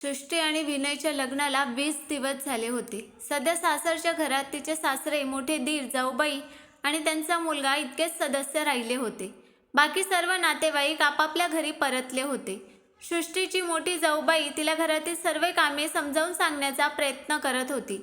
सृष्टी आणि विनयच्या लग्नाला 20 दिवस झाले होते. सध्या सासरच्या घरात तिचे सासरे, मोठे दीर, जाऊबाई आणि त्यांचा मुलगा इतकेच सदस्य राहिले होते. बाकी सर्व नातेवाईक आपापल्या घरी परतले होते. सृष्टीची मोठी जाऊबाई तिला घरातील सर्व कामे समजावून सांगण्याचा प्रयत्न करत होती,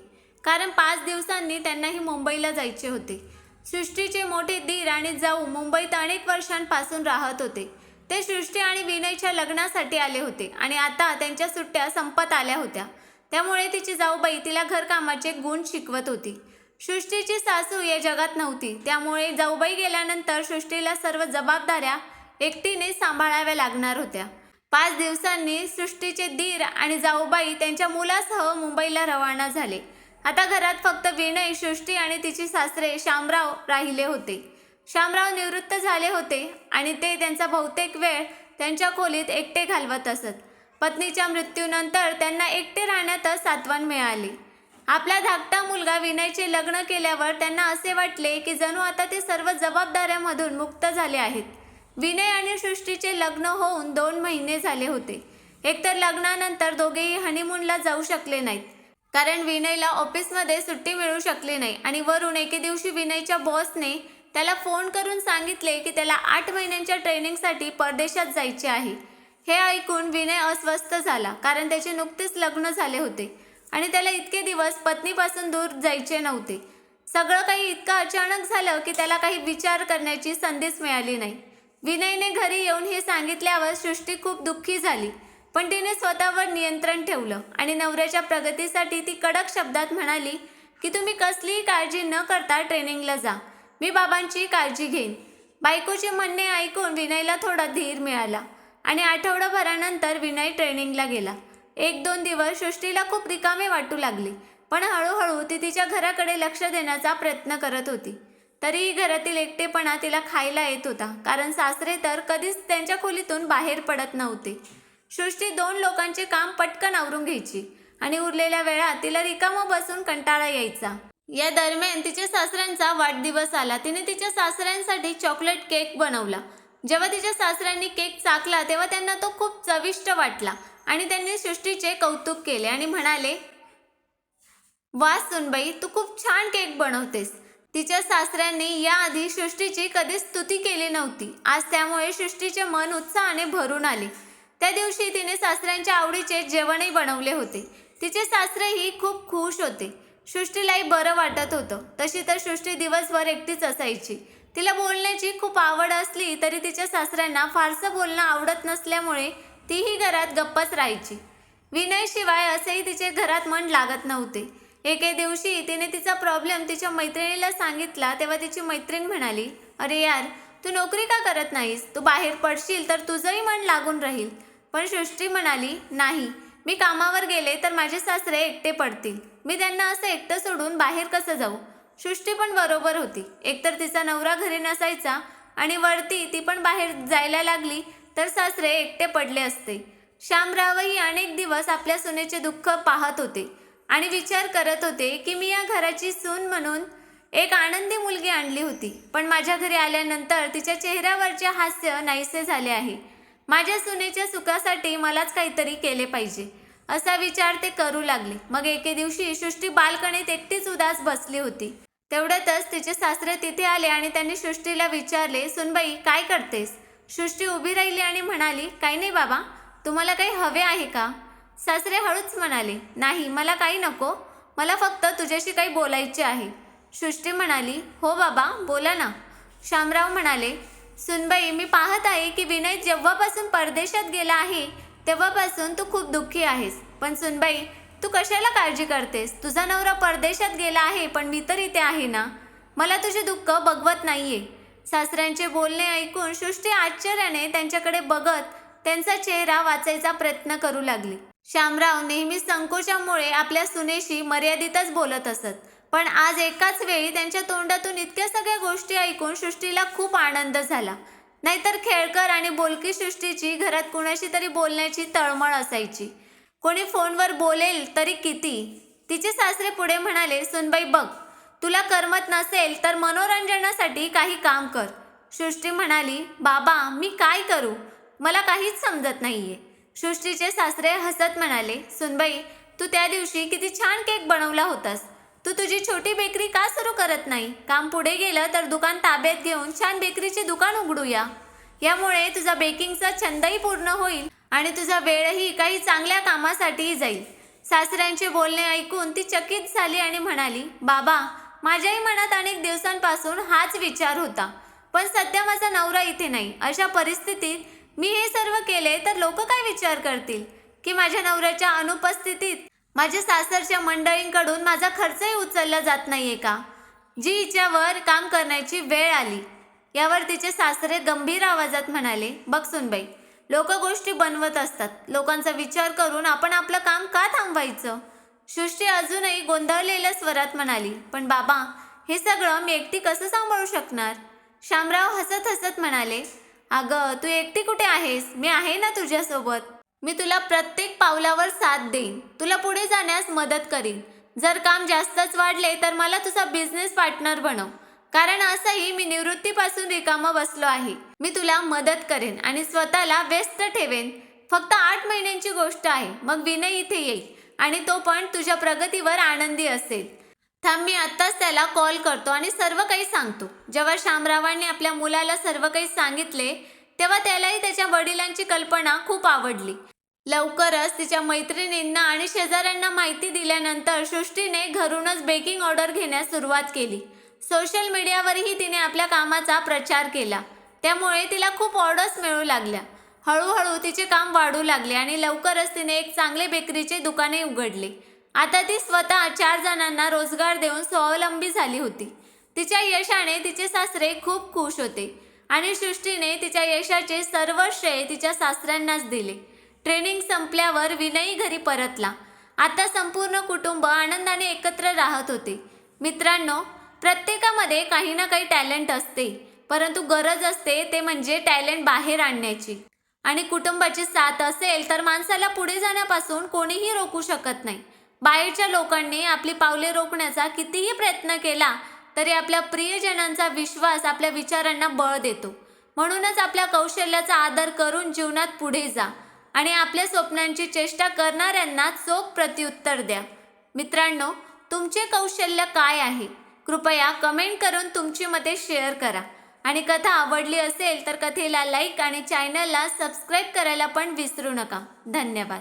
कारण 5 दिवसांनी त्यांनाही मुंबईला जायचे होते. सृष्टीचे मोठे दीर आणि जाऊ मुंबईत अनेक वर्षांपासून राहत होते. ते सृष्टी आणि विनयच्या लग्नासाठी आले होते आणि आता त्यांच्या सुट्ट्या संपत आल्या होत्या. त्यामुळे तिची जाऊबाई तिला घरकामाचे गुण शिकवत होती. सृष्टीची सासू या जगात नव्हती, त्यामुळे जाऊबाई गेल्यानंतर सृष्टीला सर्व जबाबदाऱ्या एकटीने सांभाळाव्या लागणार होत्या. 5 दिवसांनी सृष्टीचे दीर आणि जाऊबाई त्यांच्या मुलासह मुंबईला रवाना झाले. आता घरात फक्त विनय, सृष्टी आणि तिचे सासरे शामराव राहिले होते. शामराव निवृत्त झाले होते आणि ते त्यांचा बहुतेक वेळ त्यांच्या खोलीत एकटे घालवत असत. पत्नीच्या मृत्यूनंतर त्यांना एकटे राहण्यातच सांत्वन मिळाले. आपला धाकटा मुलगा विनयचे लग्न केल्यावर त्यांना असे वाटले की जणू आता ते सर्व जबाबदाऱ्यांमधून मुक्त झाले आहेत. विनय आणि सृष्टीचे लग्न होऊन 2 महिने झाले होते. एकतर लग्नानंतर दोघेही हनीमूनला जाऊ शकले नाहीत, कारण विनयला ऑफिसमध्ये सुट्टी मिळू शकली नाही आणि वरून एके दिवशी विनयच्या बॉसने त्याला फोन करून सांगितले की त्याला 8 महिन्यांच्या ट्रेनिंगसाठी परदेशात जायचे आहे. हे ऐकून विनय अस्वस्थ झाला, कारण त्याचे नुकतेच लग्न झाले होते आणि त्याला इतके दिवस पत्नीपासून दूर जायचे नव्हते. सगळं काही इतकं अचानक झालं की त्याला काही विचार करण्याची संधीच मिळाली नाही. विनयने घरी येऊन हे सांगितल्यावर सृष्टी खूप दुःखी झाली, पण तिने स्वतःवर नियंत्रण ठेवलं आणि नवऱ्याच्या प्रगतीसाठी ती कडक शब्दात म्हणाली की तुम्ही कसलीही काळजी न करता ट्रेनिंगला जा, मी बाबांची काळजी घेईन. बायकोचे म्हणणे ऐकून विनयला थोडा धीर मिळाला आणि आठवडाभरानंतर विनय ट्रेनिंगला गेला. 1-2 दिवस सृष्टीला खूप रिकामे वाटू लागले, पण हळूहळू ती तिच्या घराकडे लक्ष देण्याचा प्रयत्न करत होती. तरीही घरातील एकटेपणा तिला खायला येत होता, कारण सासरे तर कधीच त्यांच्या खोलीतून बाहेर पडत नव्हते. सृष्टी 2 लोकांचे काम पटकन आवरून घ्यायची आणि उरलेल्या वेळात तिला रिकामं बसून कंटाळा यायचा. या दरम्यान तिच्या सासऱ्यांचा वाढदिवस आला. तिने तिच्या सासऱ्यांसाठी चॉकलेट केक बनवला. जेव्हा तिच्या सासऱ्यांनी केक चाखला तेव्हा त्यांना तो खूप चविष्ट वाटला आणि त्यांनी सृष्टीचे कौतुक केले आणि म्हणाले, वा सुनबाई, तू खूप छान केक बनवतेस. तिच्या सासऱ्यांनी याआधी सृष्टीची कधीच स्तुती केली नव्हती. आज त्यामुळे सृष्टीचे मन उत्साहाने भरून आले. त्या दिवशी तिने सासऱ्यांच्या आवडीचे जेवणही बनवले होते. तिचे सासरेही खूप खुश होते. सृष्टीलाही बरं वाटत होतं. तशी तर सृष्टी दिवसभर एकटीच असायची. तिला बोलण्याची खूप आवड असली तरी तिच्या सासऱ्यांना फारसं बोलणं आवडत नसल्यामुळे तीही घरात गप्पच राहायची. विनयशिवाय असेही तिचे घरात मन लागत नव्हते. एके दिवशी तिने तिचा प्रॉब्लेम तिच्या मैत्रिणीला सांगितला तेव्हा तिची मैत्रीण म्हणाली, अरे यार, तू नोकरी का करत नाहीस? तू बाहेर पडशील तर तुझंही मन लागून राहील. पण सृष्टी म्हणाली, नाही, मी कामावर गेले तर माझे सासरे एकटे पडतील. मी त्यांना असं एकटं सोडून बाहेर कसं जाऊ? सृष्टी पण बरोबर होती. एकतर तिचा नवरा घरी नसायचा आणि वरती ती पण बाहेर जायला लागली तर सासरे एकटे पडले असते. शामरावही अनेक दिवस आपल्या सुनेचे दुःख पाहत होते आणि विचार करत होते की मी या घराची सून म्हणून एक आनंदी मुलगी आणली होती, पण माझ्या घरी आल्यानंतर तिच्या चेहऱ्यावरचे हास्य नाहीसे झाले आहे. माझ्या सुनेच्या सुखासाठी मलाच काहीतरी केले पाहिजे, असा विचार ते करू लागले. मग एके दिवशी सृष्टी बाल्कनीत एकटीच उदास बसली होती. तेवढ्यातच तिचे सासरे तिथे आले आणि त्यांनी सृष्टीला विचारले, सुनबाई, काय करतेस? सृष्टी उभी राहिली आणि म्हणाली, काही नाही बाबा, तुम्हाला काही हवे आहे का? सासरे हळूच म्हणाले, नाही, मला काही नको, मला फक्त तुझ्याशी काही बोलायचे आहे. सृष्टी म्हणाली, हो बाबा, बोला ना. शामराव म्हणाले, सुनबाई, मी पाहत आहे की विनय जेव्हापासून परदेशात गेला आहे तेव्हापासून तू खूप दुःखी आहेस. पण सुनबाई, तू कशाला काळजी करतेस? तुझा नवरा परदेशात गेला आहे, पण मी तर इथे आहे ना. मला तुझे दुःख बघवत नाहीये. सासऱ्यांचे बोलणे ऐकून सृष्टी आश्चर्याने त्यांच्याकडे बघत त्यांचा चेहरा वाचायचा प्रयत्न करू लागली. शामराव नेहमी संकोचामुळे आपल्या सुनेशी मर्यादितच बोलत असत, पण आज एकाच वेळी त्यांच्या तोंडातून इतक्या सगळ्या गोष्टी ऐकून सृष्टीला खूप आनंद झाला. नाहीतर खेळकर आणि बोलकी सृष्टीची घरात कुणाशी तरी बोलण्याची तळमळ असायची. कोणी फोनवर बोलेल तरी किती. तिचे सासरे पुढे म्हणाले, सुनबाई बघ, तुला करमत नसेल तर मनोरंजनासाठी काही काम कर. सृष्टी म्हणाली, बाबा, मी काय करू? मला काहीच समजत नाहीये. सृष्टीचे सासरे हसत म्हणाले, सुनबाई, तू त्या दिवशी किती छान केक बनवला होतास. तू तुझी छोटी बेकरी का सुरू करत नाही? काम पुढे गेलं तर दुकान ताब्यात घेऊन छान बेकरीचे दुकान उघडूया. यामुळे तुझा बेकिंगचा छंदही पूर्ण होईल आणि तुझा वेळही काही चांगल्या कामासाठीही जाईल. सासऱ्यांचे बोलणे ऐकून ती चकित झाली आणि म्हणाली, बाबा, माझ्याही मनात अनेक दिवसांपासून हाच विचार होता. पण सध्या माझा नवरा इथे नाही. अशा परिस्थितीत मी हे सर्व केले तर लोक काय विचार करतील? की माझ्या नवऱ्याच्या अनुपस्थितीत माझ्या सासरच्या मंडळींकडून माझा खर्चही उचलला जात नाहीये का? जी हिच्यावर काम करण्याची वेळ आली. यावर तिचे सासरे गंभीर आवाजात म्हणाले, बघ सुनबाई, लोक गोष्टी बनवत असतात. लोकांचा विचार करून आपण आपलं काम का थांबवायचं? सृष्टी अजूनही गोंधळलेल्या स्वरात म्हणाली, पण बाबा, हे सगळं मी एकटी कसं सांभाळू शकणार? शामराव हसत हसत म्हणाले, अगं, तू एकटी कुठे आहेस? मी आहे ना तुझ्यासोबत. मी तुला प्रत्येक पावलावर साथ देईन. तुला पुढे जाण्यास मदत करीन. जर काम जास्तच वाढले तर मला तुझा बिझनेस पार्टनर बनव. कारण असंही मी निवृत्तीपासून रिकामं बसलो आहे. मी तुला मदत करेन आणि स्वतःला व्यस्त ठेवेन. फक्त 8 महिन्यांची गोष्ट आहे. मग विनय इथे येईल आणि तो पण तुझ्या प्रगतीवर आनंदी असेल. थांब, मी आत्ताच त्याला कॉल करतो आणि सर्व काही सांगतो. जेव्हा शामरावांनी आपल्या मुलाला सर्व काही सांगितले तेव्हा त्यालाही त्याच्या वडिलांची कल्पना खूप आवडली. लवकरच तिच्या मैत्रिणींना आणि शेजाऱ्यांना माहिती दिल्यानंतर सृष्टीने घरूनच बेकिंग ऑर्डर घेण्यास सुरुवात केली. सोशल मीडियावरही तिने आपल्या कामाचा प्रचार केला. त्यामुळे तिला खूप ऑर्डर्स मिळू लागल्या. हळूहळू तिचे काम वाढू लागले आणि लवकरच तिने एक चांगले बेकरीचे दुकानही उघडले. आता ती स्वतः 4 जणांना रोजगार देऊन स्वावलंबी झाली होती. तिच्या यशाने तिचे सासरे खूप खुश होते आणि सृष्टीने तिच्या यशाचे सर्व श्रेय तिच्या सासऱ्यांनाच दिले. ट्रेनिंग संपल्यावर विनयी घरी परतला. आता संपूर्ण कुटुंब आनंदाने एकत्र राहत होते. मित्रांनो, प्रत्येकामध्ये काही ना काही टॅलेंट असते, परंतु गरज असते ते म्हणजे टॅलेंट बाहेर आणण्याची. आणि कुटुंबाची साथ असेल तर माणसाला पुढे जाण्यापासून कोणीही रोखू शकत नाही. बाहेरच्या लोकांनी आपली पावले रोखण्याचा कितीही प्रयत्न केला तरी आपल्या प्रियजनांचा विश्वास आपल्या विचारांना बळ देतो. म्हणूनच आपल्या कौशल्याचा आदर करून जीवनात पुढे जा आणि आपल्या स्वप्नांची चेष्टा करणाऱ्यांना चोख प्रत्युत्तर द्या. मित्रांनो, तुमचे कौशल्य काय आहे? कृपया कमेंट करून तुमची मते शेअर करा. आणि कथा आवडली असेल तर कथेला लाईक आणि चॅनलला सबस्क्राईब करायला पण विसरू नका. धन्यवाद.